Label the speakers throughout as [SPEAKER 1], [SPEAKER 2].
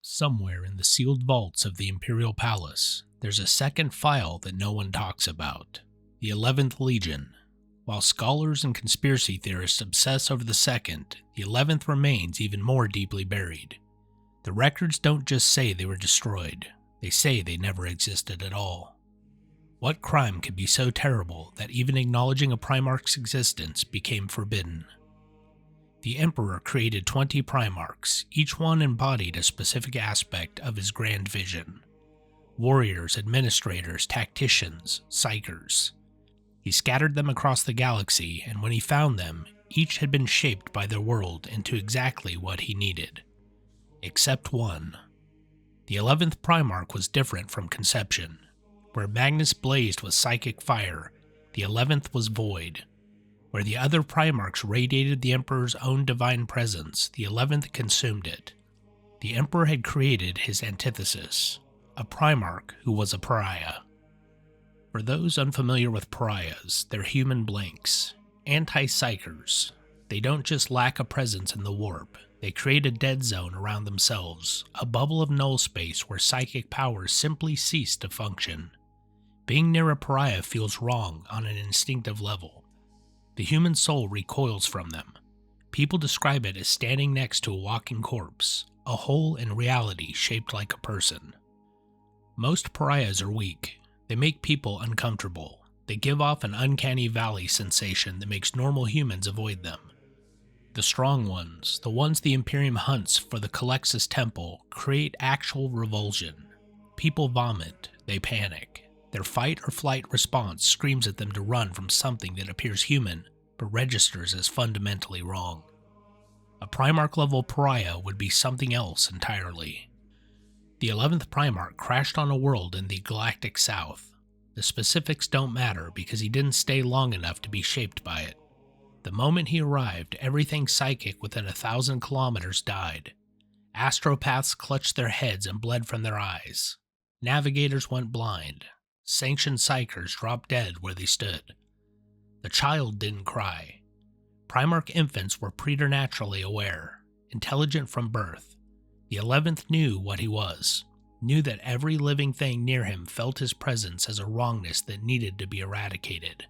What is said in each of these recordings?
[SPEAKER 1] Somewhere in the sealed vaults of the Imperial Palace, there's a second file that no one talks about, the 11th Legion. While scholars and conspiracy theorists obsess over the second, the 11th remains even more deeply buried. The records don't just say they were destroyed, they say they never existed at all. What crime could be so terrible that even acknowledging a Primarch's existence became forbidden? The Emperor created 20 Primarchs, each one embodied a specific aspect of his grand vision. Warriors, administrators, tacticians, psykers. He scattered them across the galaxy, and when he found them, each had been shaped by their world into exactly what he needed. Except one. The 11th Primarch was different from conception. Where Magnus blazed with psychic fire, the 11th was void. Where the other Primarchs radiated the Emperor's own divine presence, the 11th consumed it. The Emperor had created his antithesis, a Primarch who was a Pariah. For those unfamiliar with Pariahs, they're human blanks, anti-psykers. They don't just lack a presence in the warp, they create a dead zone around themselves, a bubble of null space where psychic powers simply cease to function. Being near a Pariah feels wrong on an instinctive level. The human soul recoils from them. People describe it as standing next to a walking corpse, a hole in reality shaped like a person. Most Pariahs are weak. They make people uncomfortable. They give off an uncanny valley sensation that makes normal humans avoid them. The strong ones, the ones the Imperium hunts for the Calexis Temple, create actual revulsion. People vomit, they panic. Their fight or flight response screams at them to run from something that appears human, but registers as fundamentally wrong. A Primarch level Pariah would be something else entirely. The 11th Primarch crashed on a world in the galactic south. The specifics don't matter because he didn't stay long enough to be shaped by it. The moment he arrived, everything psychic within 1,000 kilometers died. Astropaths clutched their heads and bled from their eyes. Navigators went blind. Sanctioned psykers dropped dead where they stood. The child didn't cry. Primarch infants were preternaturally aware, intelligent from birth. The 11th knew what he was, knew that every living thing near him felt his presence as a wrongness that needed to be eradicated.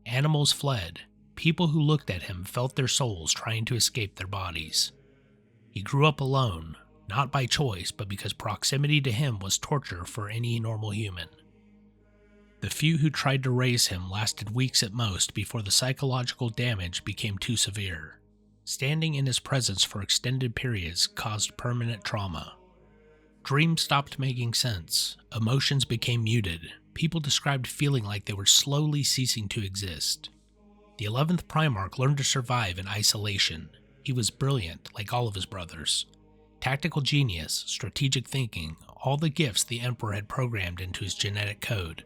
[SPEAKER 1] Animals fled. People who looked at him felt their souls trying to escape their bodies. He grew up alone, not by choice, but because proximity to him was torture for any normal human. The few who tried to raise him lasted weeks at most before the psychological damage became too severe. Standing in his presence for extended periods caused permanent trauma. Dreams stopped making sense, emotions became muted, people described feeling like they were slowly ceasing to exist. The 11th Primarch learned to survive in isolation. He was brilliant, like all of his brothers. Tactical genius, strategic thinking, all the gifts the Emperor had programmed into his genetic code.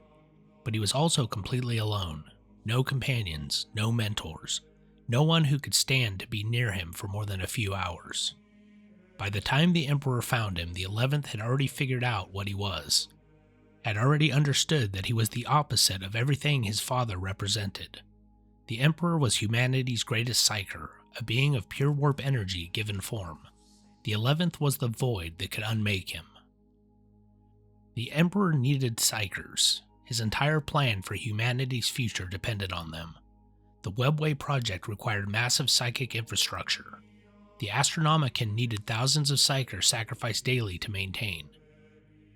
[SPEAKER 1] But he was also completely alone. No companions, no mentors, no one who could stand to be near him for more than a few hours. By the time the Emperor found him, the 11th had already figured out what he was, had already understood that he was the opposite of everything his father represented. The Emperor was humanity's greatest psyker, a being of pure warp energy given form. The 11th was the void that could unmake him. The Emperor needed psykers. His entire plan for humanity's future depended on them. The Webway project required massive psychic infrastructure. The Astronomicon needed thousands of psykers sacrificed daily to maintain.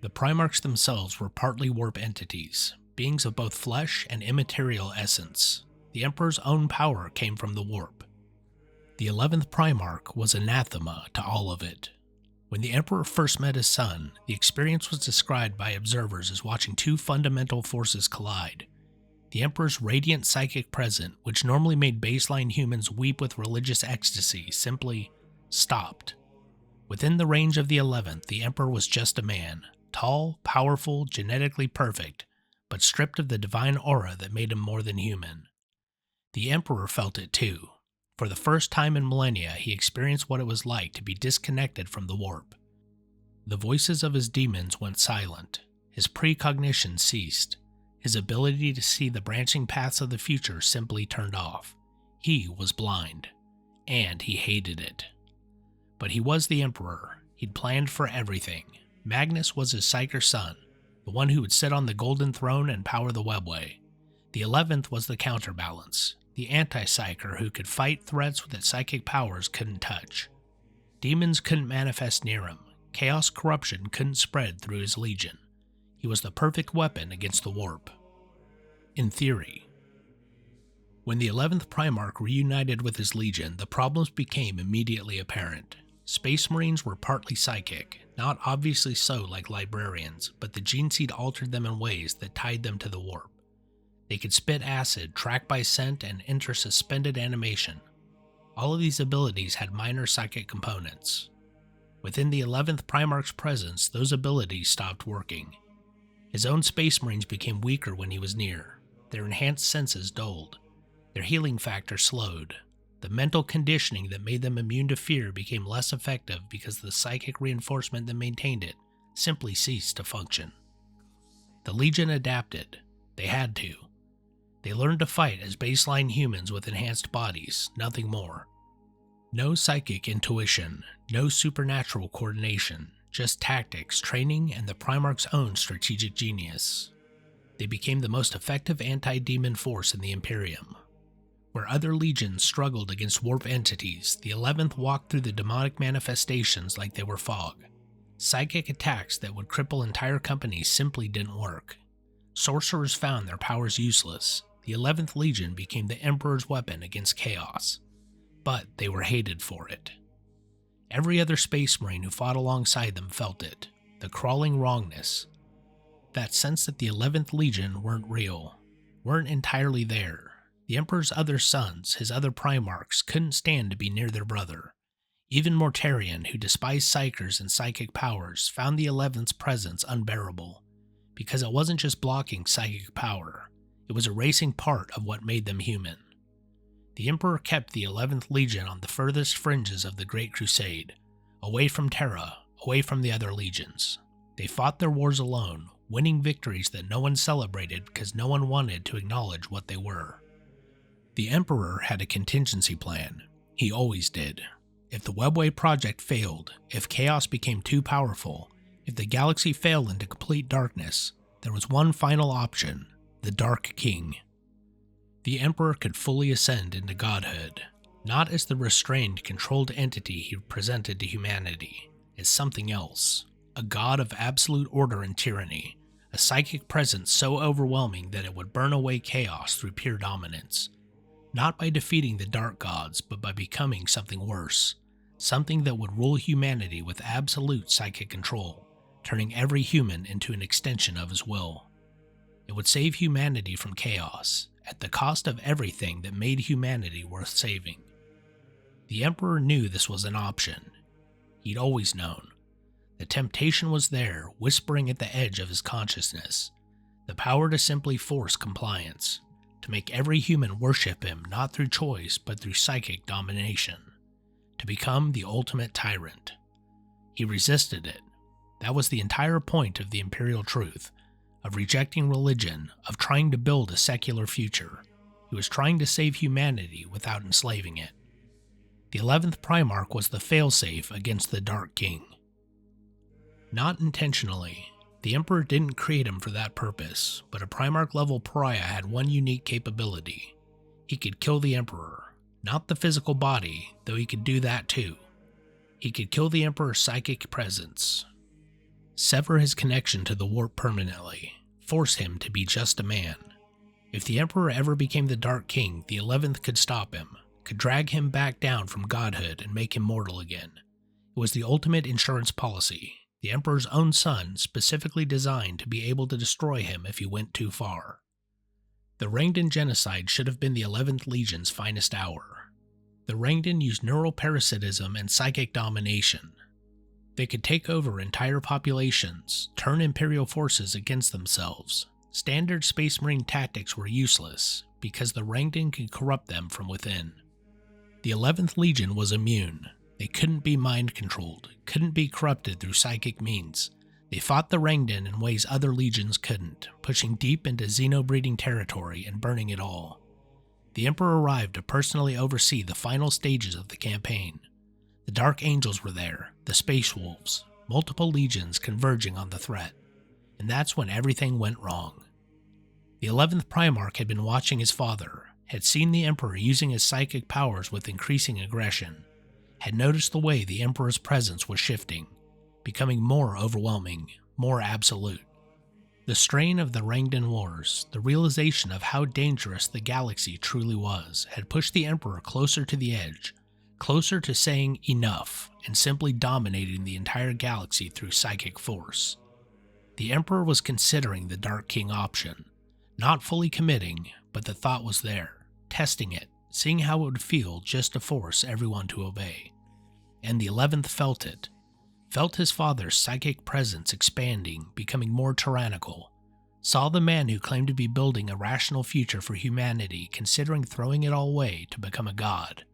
[SPEAKER 1] The Primarchs themselves were partly warp entities, beings of both flesh and immaterial essence. The Emperor's own power came from the warp. The 11th Primarch was anathema to all of it. When the Emperor first met his son, the experience was described by observers as watching two fundamental forces collide. The Emperor's radiant psychic presence, which normally made baseline humans weep with religious ecstasy, simply stopped. Within the range of the 11th, the Emperor was just a man, tall, powerful, genetically perfect, but stripped of the divine aura that made him more than human. The Emperor felt it too. For the first time in millennia, he experienced what it was like to be disconnected from the warp. The voices of his demons went silent. His precognition ceased. His ability to see the branching paths of the future simply turned off. He was blind, and he hated it. But he was the Emperor. He He'd planned for everything. Magnus was his psyker son, the one who would sit on the golden throne and power the webway. The 11th was the counterbalance, the anti-psyker who could fight threats that psychic powers couldn't touch. Demons couldn't manifest near him. Chaos corruption couldn't spread through his legion. He was the perfect weapon against the warp. In theory. When the 11th Primarch reunited with his legion, the problems became immediately apparent. Space Marines were partly psychic, not obviously so like librarians, but the gene seed altered them in ways that tied them to the warp. They could spit acid, track by scent, and enter suspended animation. All of these abilities had minor psychic components. Within the 11th Primarch's presence, those abilities stopped working. His own Space Marines became weaker when he was near. Their enhanced senses dulled. Their healing factor slowed. The mental conditioning that made them immune to fear became less effective because the psychic reinforcement that maintained it simply ceased to function. The Legion adapted. They had to. They learned to fight as baseline humans with enhanced bodies, nothing more. No psychic intuition, no supernatural coordination, just tactics, training, and the Primarch's own strategic genius. They became the most effective anti-demon force in the Imperium. Where other legions struggled against warp entities, the 11th walked through the demonic manifestations like they were fog. Psychic attacks that would cripple entire companies simply didn't work. Sorcerers found their powers useless. The 11th Legion became the Emperor's weapon against chaos. But they were hated for it. Every other Space Marine who fought alongside them felt it, the crawling wrongness. That sense that the 11th Legion weren't real, weren't entirely there. The Emperor's other sons, his other Primarchs, couldn't stand to be near their brother. Even Mortarion, who despised psychers and psychic powers, found the 11th's presence unbearable, because it wasn't just blocking psychic power, it was erasing part of what made them human. The Emperor kept the 11th Legion on the furthest fringes of the Great Crusade, away from Terra, away from the other legions. They fought their wars alone, winning victories that no one celebrated because no one wanted to acknowledge what they were. The Emperor had a contingency plan. He always did. If the Webway project failed, if chaos became too powerful, if the galaxy fell into complete darkness, there was one final option, the Dark King. The Emperor could fully ascend into godhood, not as the restrained, controlled entity he presented to humanity, as something else, a god of absolute order and tyranny, a psychic presence so overwhelming that it would burn away chaos through pure dominance. Not by defeating the dark gods, but by becoming something worse, something that would rule humanity with absolute psychic control, turning every human into an extension of his will. It would save humanity from chaos, at the cost of everything that made humanity worth saving. The Emperor knew this was an option. He'd always known. The temptation was there, whispering at the edge of his consciousness, the power to simply force compliance, to make every human worship him not through choice but through psychic domination, to become the ultimate tyrant. He resisted it. That was the entire point of the Imperial truth, of rejecting religion, of trying to build a secular future. He was trying to save humanity without enslaving it. The 11th Primarch was the failsafe against the Dark King. Not intentionally. The Emperor didn't create him for that purpose, but a Primarch-level Pariah had one unique capability. He could kill the Emperor, not the physical body, though he could do that too. He could kill the Emperor's psychic presence, sever his connection to the warp permanently, force him to be just a man. If the Emperor ever became the Dark King, the 11th could stop him, could drag him back down from godhood and make him mortal again. It was the ultimate insurance policy. The Emperor's own son, specifically designed to be able to destroy him if he went too far. The Rangdan genocide should have been the 11th Legion's finest hour. The Rangdan used neural parasitism and psychic domination. They could take over entire populations, turn Imperial forces against themselves. Standard Space Marine tactics were useless, because the Rangdan could corrupt them from within. The 11th Legion was immune. They couldn't be mind-controlled, couldn't be corrupted through psychic means. They fought the Rangdan in ways other legions couldn't, pushing deep into xenobreeding territory and burning it all. The Emperor arrived to personally oversee the final stages of the campaign. The Dark Angels were there, the Space Wolves, multiple legions converging on the threat, and that's when everything went wrong. The 11th Primarch had been watching his father, had seen the Emperor using his psychic powers with increasing aggression, had noticed the way the Emperor's presence was shifting, becoming more overwhelming, more absolute. The strain of the Rangdan Wars, the realization of how dangerous the galaxy truly was, had pushed the Emperor closer to the edge, closer to saying enough and simply dominating the entire galaxy through psychic force. The Emperor was considering the Dark King option, not fully committing, but the thought was there, testing it, seeing how it would feel just to force everyone to obey. And the 11th felt it. Felt his father's psychic presence expanding, becoming more tyrannical. Saw the man who claimed to be building a rational future for humanity considering throwing it all away to become a god.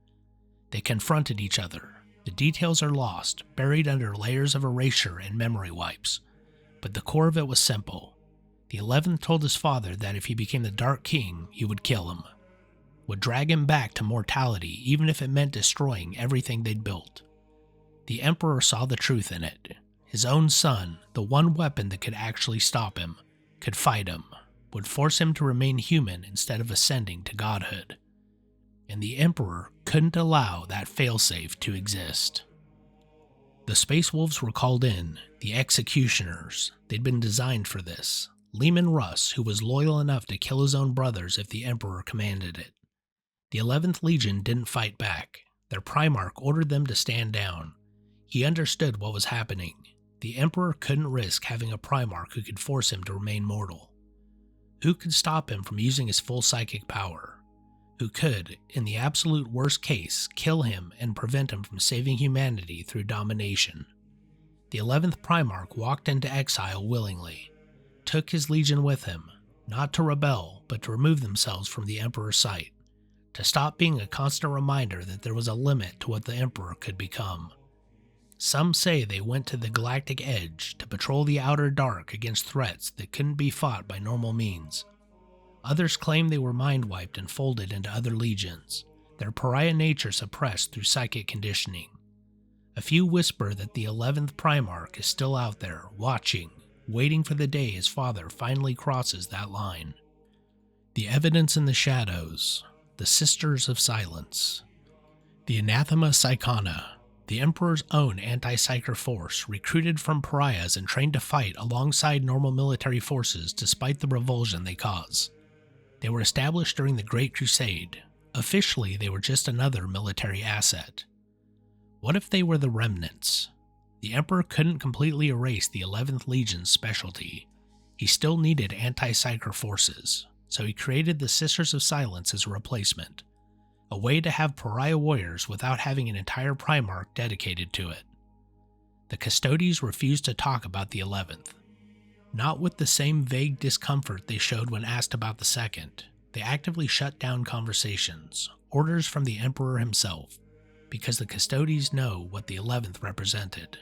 [SPEAKER 1] They confronted each other. The details are lost, buried under layers of erasure and memory wipes. But the core of it was simple. The 11th told his father that if he became the Dark King, he would kill him. Would drag him back to mortality even if it meant destroying everything they'd built. The Emperor saw the truth in it. His own son, the one weapon that could actually stop him, could fight him, would force him to remain human instead of ascending to godhood. And the Emperor couldn't allow that failsafe to exist. The Space Wolves were called in, the executioners. They'd been designed for this. Leman Russ, who was loyal enough to kill his own brothers if the Emperor commanded it. The 11th Legion didn't fight back. Their Primarch ordered them to stand down. He understood what was happening. The Emperor couldn't risk having a Primarch who could force him to remain mortal. Who could stop him from using his full psychic power? Who could, in the absolute worst case, kill him and prevent him from saving humanity through domination? The 11th Primarch walked into exile willingly, took his legion with him, not to rebel, but to remove themselves from the Emperor's sight, to stop being a constant reminder that there was a limit to what the Emperor could become. Some say they went to the galactic edge to patrol the outer dark against threats that couldn't be fought by normal means. Others claim they were mind-wiped and folded into other legions, their pariah nature suppressed through psychic conditioning. A few whisper that the 11th Primarch is still out there, watching, waiting for the day his father finally crosses that line. The evidence in the shadows, the Sisters of Silence. The Anathema Psychona, the Emperor's own anti-psyker force, recruited from pariahs and trained to fight alongside normal military forces despite the revulsion they cause. They were established during the Great Crusade. Officially, they were just another military asset. What if they were the remnants? The Emperor couldn't completely erase the 11th Legion's specialty. He still needed anti-psyker forces, so he created the Sisters of Silence as a replacement. A way to have pariah warriors without having an entire Primarch dedicated to it. The Custodes refused to talk about the 11th. Not with the same vague discomfort they showed when asked about the second. They actively shut down conversations, orders from the Emperor himself, because the Custodes know what the 11th represented.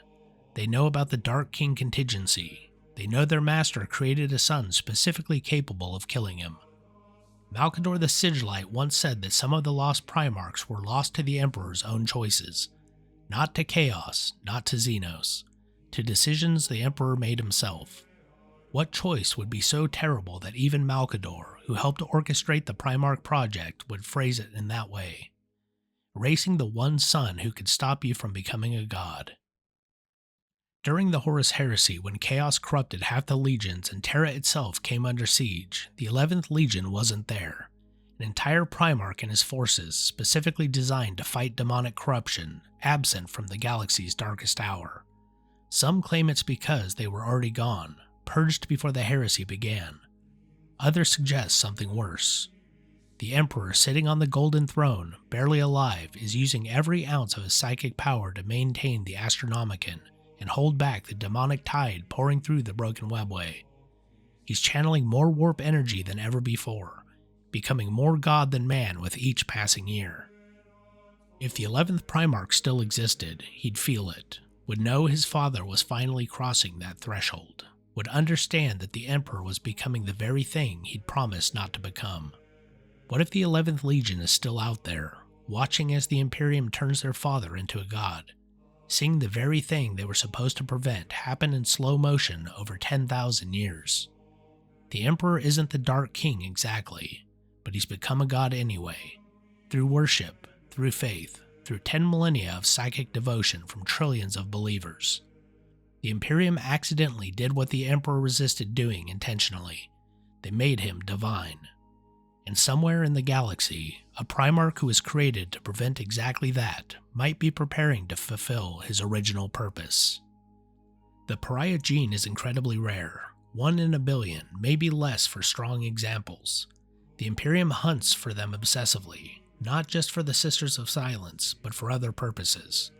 [SPEAKER 1] They know about the Dark King contingency. They know their master created a son specifically capable of killing him. Malcador the Sigillite once said that some of the lost Primarchs were lost to the Emperor's own choices, not to chaos, not to Xenos, to decisions the Emperor made himself. What choice would be so terrible that even Malcador, who helped orchestrate the Primarch project, would phrase it in that way? Erasing the one son who could stop you from becoming a god. During the Horus Heresy, when chaos corrupted half the legions and Terra itself came under siege, the 11th Legion wasn't there. An entire Primarch and his forces, specifically designed to fight demonic corruption, absent from the galaxy's darkest hour. Some claim it's because they were already gone, purged before the heresy began. Others suggest something worse. The Emperor sitting on the Golden Throne, barely alive, is using every ounce of his psychic power to maintain the Astronomicon and hold back the demonic tide pouring through the broken webway. He's channeling more warp energy than ever before, becoming more god than man with each passing year. If the 11th Primarch still existed, he'd feel it, would know his father was finally crossing that threshold, would understand that the Emperor was becoming the very thing he'd promised not to become. What if the 11th Legion is still out there, watching as the Imperium turns their father into a god, seeing the very thing they were supposed to prevent happen in slow motion over 10,000 years. The Emperor isn't the Dark King exactly, but he's become a god anyway, through worship, through faith, through 10 millennia of psychic devotion from trillions of believers. The Imperium accidentally did what the Emperor resisted doing intentionally. They made him divine. And somewhere in the galaxy, a Primarch who was created to prevent exactly that might be preparing to fulfill his original purpose. The Pariah gene is incredibly rare, 1 in a billion, maybe less for strong examples. The Imperium hunts for them obsessively, not just for the Sisters of Silence, but for other purposes.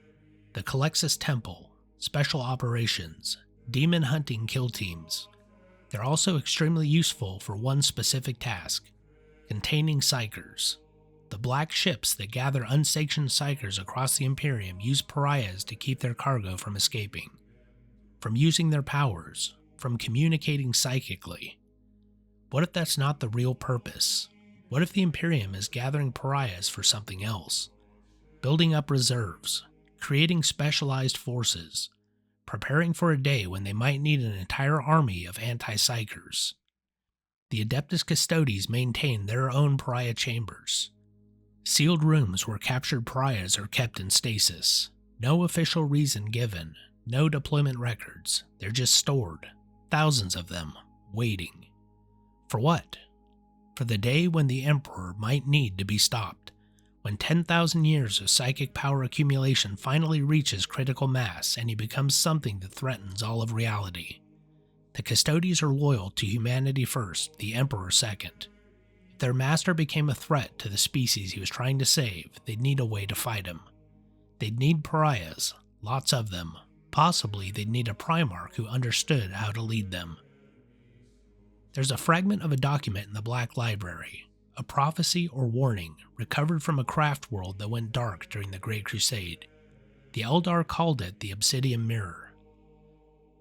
[SPEAKER 1] The Calexis Temple, special operations, demon hunting kill teams. They're also extremely useful for one specific task: containing psykers. The black ships that gather unsanctioned psykers across the Imperium use pariahs to keep their cargo from escaping, from using their powers, from communicating psychically. What if that's not the real purpose? What if the Imperium is gathering pariahs for something else? Building up reserves, creating specialized forces, preparing for a day when they might need an entire army of anti-psykers. The Adeptus Custodes maintain their own pariah chambers, sealed rooms where captured pariahs are kept in stasis. No official reason given, no deployment records, they're just stored, thousands of them, waiting. For what? For the day when the Emperor might need to be stopped, when 10,000 years of psychic power accumulation finally reaches critical mass and he becomes something that threatens all of reality. The Custodes are loyal to humanity first, the Emperor second. If their master became a threat to the species he was trying to save, they'd need a way to fight him. They'd need pariahs, lots of them. Possibly they'd need a Primarch who understood how to lead them. There's a fragment of a document in the Black Library, a prophecy or warning recovered from a craft world that went dark during the Great Crusade. The Eldar called it the Obsidian Mirror.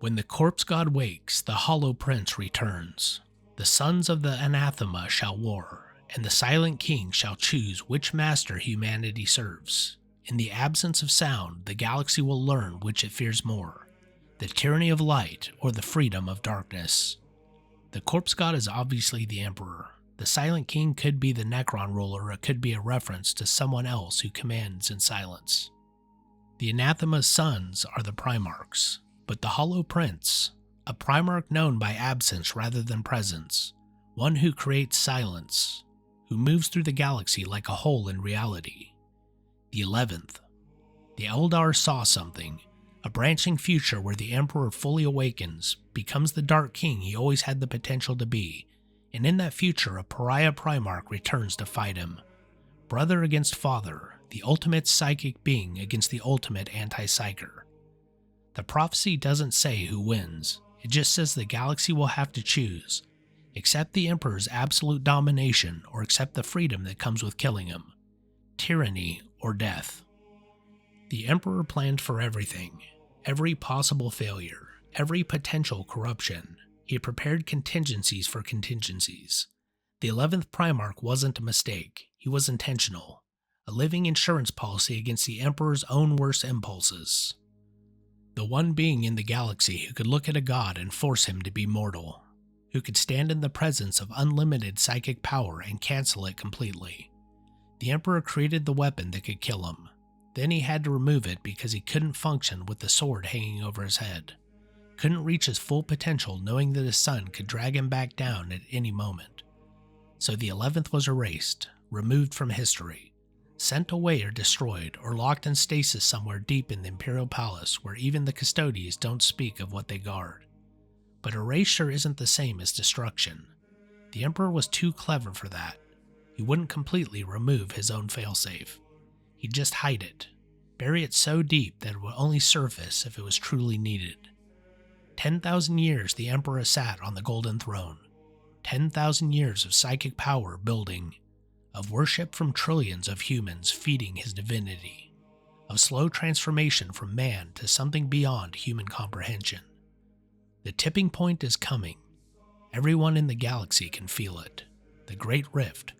[SPEAKER 1] When the corpse god wakes, the Hollow Prince returns. The sons of the anathema shall war, and the silent king shall choose which master humanity serves. In the absence of sound, the galaxy will learn which it fears more, the tyranny of light or the freedom of darkness. The corpse god is obviously the Emperor. The silent king could be the Necron ruler, or it could be a reference to someone else who commands in silence. The anathema's sons are the Primarchs. But the Hollow Prince, a Primarch known by absence rather than presence, one who creates silence, who moves through the galaxy like a hole in reality. The 11th. The Eldar saw something, a branching future where the Emperor fully awakens, becomes the Dark King he always had the potential to be, and in that future a Pariah Primarch returns to fight him. Brother against father, the ultimate psychic being against the ultimate anti-psyker. The prophecy doesn't say who wins, it just says the galaxy will have to choose, accept the Emperor's absolute domination or accept the freedom that comes with killing him, tyranny or death. The Emperor planned for everything, every possible failure, every potential corruption. He prepared contingencies for contingencies. The 11th Primarch wasn't a mistake, he was intentional, a living insurance policy against the Emperor's own worst impulses. The one being in the galaxy who could look at a god and force him to be mortal, who could stand in the presence of unlimited psychic power and cancel it completely. The Emperor created the weapon that could kill him. Then he had to remove it because he couldn't function with the sword hanging over his head. Couldn't reach his full potential knowing that his son could drag him back down at any moment. So the 11th was erased, removed from history, sent away or destroyed, or locked in stasis somewhere deep in the Imperial Palace where even the Custodes don't speak of what they guard. But erasure isn't the same as destruction. The Emperor was too clever for that. He wouldn't completely remove his own failsafe. He'd just hide it, bury it so deep that it would only surface if it was truly needed. 10,000 years the Emperor sat on the Golden Throne. 10,000 years of psychic power building, of worship from trillions of humans feeding his divinity, of slow transformation from man to something beyond human comprehension. The tipping point is coming. Everyone in the galaxy can feel it. The Great Rift,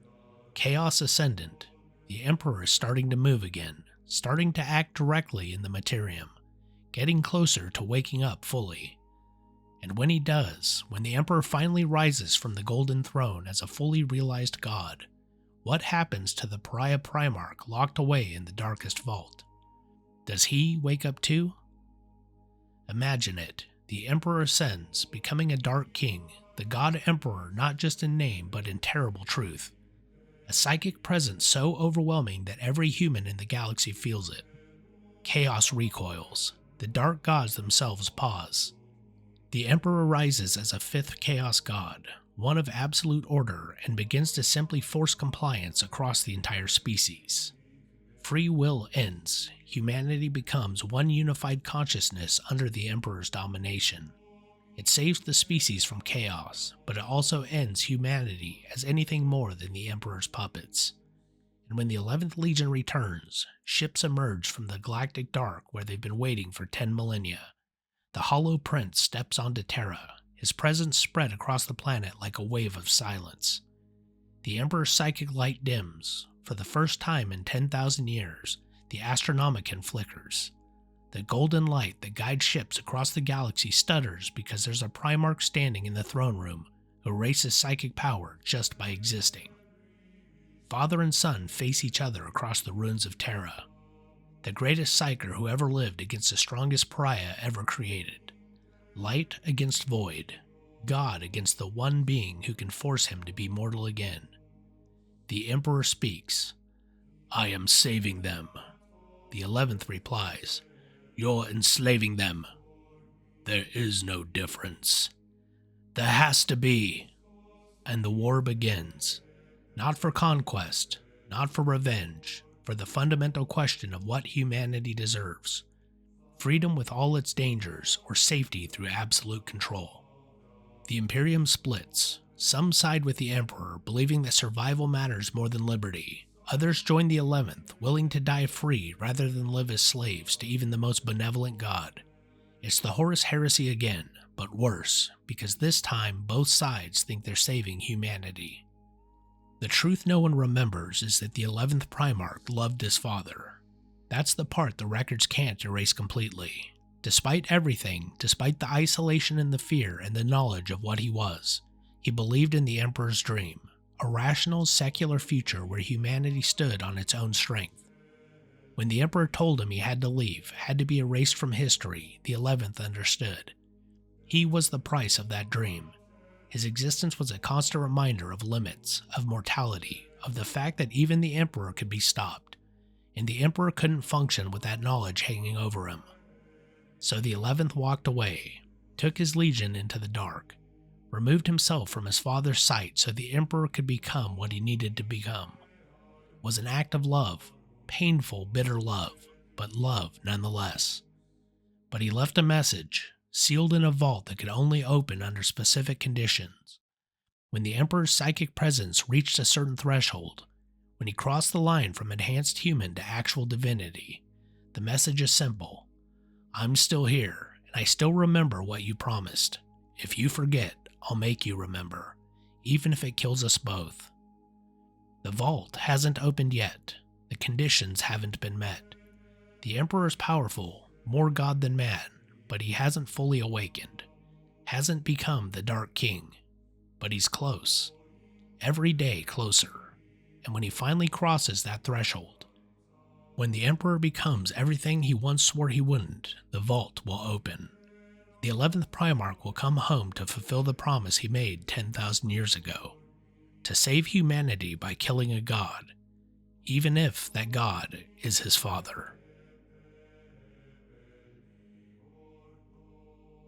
[SPEAKER 1] Chaos Ascendant, the Emperor is starting to move again, starting to act directly in the Materium, getting closer to waking up fully. And when he does, when the Emperor finally rises from the Golden Throne as a fully realized god, what happens to the Pariah Primarch locked away in the darkest vault? Does he wake up too? Imagine it. The Emperor ascends, becoming a Dark King, the God Emperor not just in name but in terrible truth. A psychic presence so overwhelming that every human in the galaxy feels it. Chaos recoils. The dark gods themselves pause. The Emperor rises as a fifth Chaos God, one of absolute order, and begins to simply force compliance across the entire species. Free will ends. Humanity becomes one unified consciousness under the Emperor's domination. It saves the species from chaos, but it also ends humanity as anything more than the Emperor's puppets. And when the 11th Legion returns, ships emerge from the galactic dark where they've been waiting for 10 millennia. The Hollow Prince steps onto Terra, his presence spread across the planet like a wave of silence. The Emperor's psychic light dims. For the first time in 10,000 years, the Astronomicon flickers. The golden light that guides ships across the galaxy stutters because there's a Primarch standing in the throne room who erases psychic power just by existing. Father and son face each other across the ruins of Terra. The greatest psyker who ever lived against the strongest pariah ever created. Light against void. God against the one being who can force him to be mortal again. The Emperor speaks. "I am saving them." The 11th replies, "You're enslaving them." "There is no difference." "There has to be." And the war begins. Not for conquest, not for revenge, for the fundamental question of what humanity deserves. Freedom with all its dangers, or safety through absolute control. The Imperium splits. Some side with the Emperor, believing that survival matters more than liberty. Others join the 11th, willing to die free rather than live as slaves to even the most benevolent god. It's the Horus heresy again, but worse, because this time both sides think they're saving humanity. The truth no one remembers is that the 11th Primarch loved his father. That's the part the records can't erase completely. Despite everything, despite the isolation and the fear and the knowledge of what he was, he believed in the Emperor's dream, a rational, secular future where humanity stood on its own strength. When the Emperor told him he had to leave, had to be erased from history, the 11th understood. He was the price of that dream. His existence was a constant reminder of limits, of mortality, of the fact that even the Emperor could be stopped, and the Emperor couldn't function with that knowledge hanging over him. So the 11th walked away, took his legion into the dark, removed himself from his father's sight so the Emperor could become what he needed to become. It was an act of love, painful, bitter love, but love nonetheless. But he left a message, sealed in a vault that could only open under specific conditions. When the Emperor's psychic presence reached a certain threshold, when he crossed the line from enhanced human to actual divinity, the message is simple. I'm still here, and I still remember what you promised. If you forget, I'll make you remember, even if it kills us both. The vault hasn't opened yet. The conditions haven't been met. The Emperor's powerful, more god than man, but he hasn't fully awakened, hasn't become the Dark King, but he's close, every day closer, and when he finally crosses that threshold, when the Emperor becomes everything he once swore he wouldn't, the vault will open. The 11th Primarch will come home to fulfill the promise he made 10,000 years ago, to save humanity by killing a god, even if that god is his father.